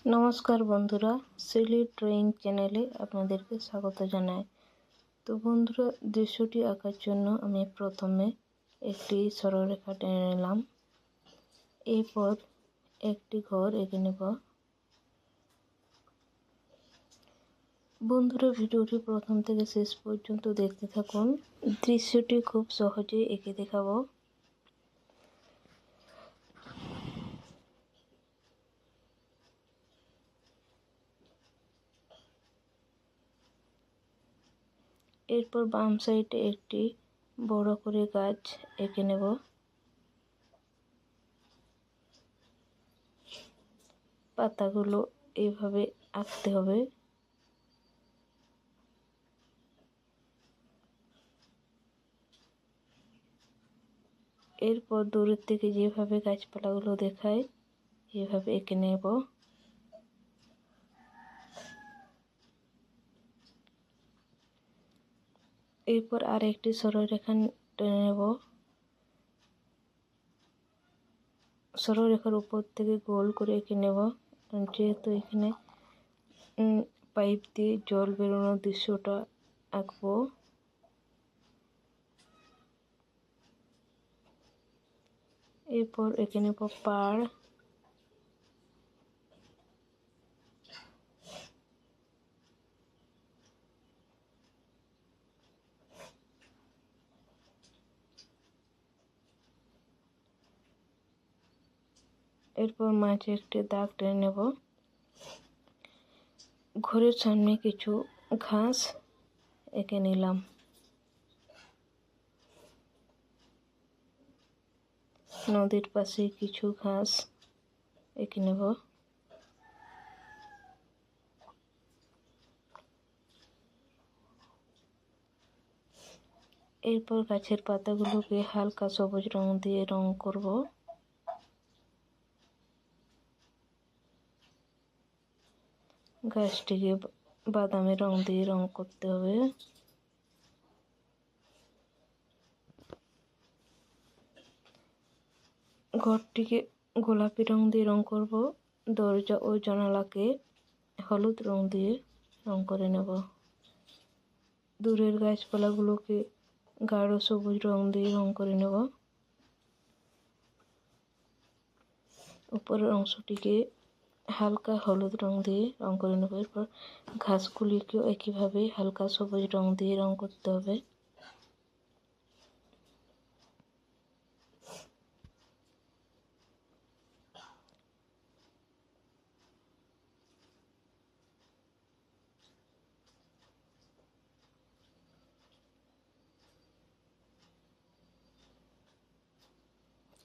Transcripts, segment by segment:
নমস্কার বন্ধুরা, Seely drawing চ্যানেলে আপনাদেরকে স্বাগত জানাই। তো বন্ধুরা, দৃশ্যটি আঁকার জন্য আমি প্রথমে একটি সরলরেখা টেনে নিলাম। এরপর একটি ঘর এঁকে নেব। বন্ধুরা, ভিডিওটি প্রথম থেকে শেষ পর্যন্ত দেখতে থাকুন। দৃশ্যটি খুব সহজেই এঁকে দেখাবো। এরপর বাম সাইডে একটি বড় করে গাছ এঁকে নেব। পাতাগুলো এইভাবে আঁকতে হবে। এরপর দূরের থেকে যেভাবে গাছপালাগুলো দেখায় এভাবে এঁকে নেব। এরপর আর একটি সরলরেখা টেনে নেব। সরলরেখার উপর থেকে গোল করে এঁকে নেব। যেহেতু এখানে পাইপ দিয়ে জল বেরোনোর দৃশ্যটা আঁকবো। এরপর এঁকে নেব পাড়। এরপর মাঝে একটি দাগ টেনে নেব। ঘরের সামনে কিছু ঘাস এঁকে নিলাম। নদীর পাশে কিছু ঘাস এঁকে নেব। এরপর গাছের পাতাগুলোকে হালকা সবুজ রং দিয়ে রং করব। গাছটিকে বাদামি রং দিয়ে রং করতে হবে। ঘরটিকে গোলাপি রং দিয়ে রং করব। দরজা ও জানালাকে হলুদ রং দিয়ে রং করে নেব। দূরের গাছপালাগুলোকে গাঢ় সবুজ রং দিয়ে রং করে নেব। উপরের অংশটিকে হালকা হলুদ রং দিয়ে রং করে নেব। এরপর ঘাসগুলিকেও একইভাবে হালকা সবুজ রং দিয়ে রং করতে হবে।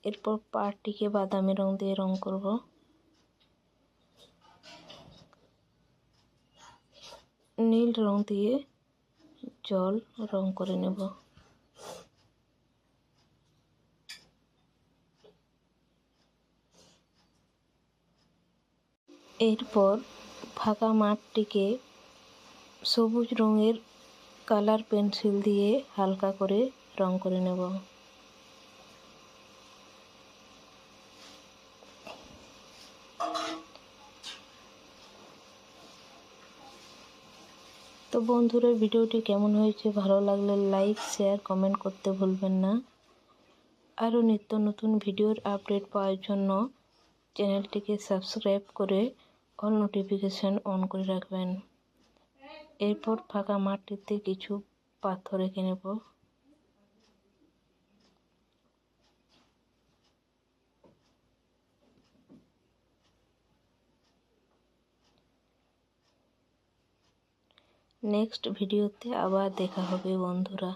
এরপর পাড়টিকে বাদামি রং দিয়ে রং করব। নীল রং দিয়ে জল রং করে নেব। এরপর ফাঁকা মাঠটিকে সবুজ রঙের কালার পেন্সিল দিয়ে হালকা করে রং করে নেব। তো বন্ধুরা, ভিডিওটি কেমন হয়েছে, ভালো লাগলে লাইক, শেয়ার, কমেন্ট করতে ভুলবেন না। আরও নিত্য নতুন ভিডিওর আপডেট পাওয়ার জন্য চ্যানেলটিকে সাবস্ক্রাইব করে অল নোটিফিকেশান অন করে রাখবেন। এরপর ফাঁকা মাটিতে কিছু পাথর এঁকে নেব। নেক্সট ভিডিওতে আবার দেখা হবে বন্ধুরা।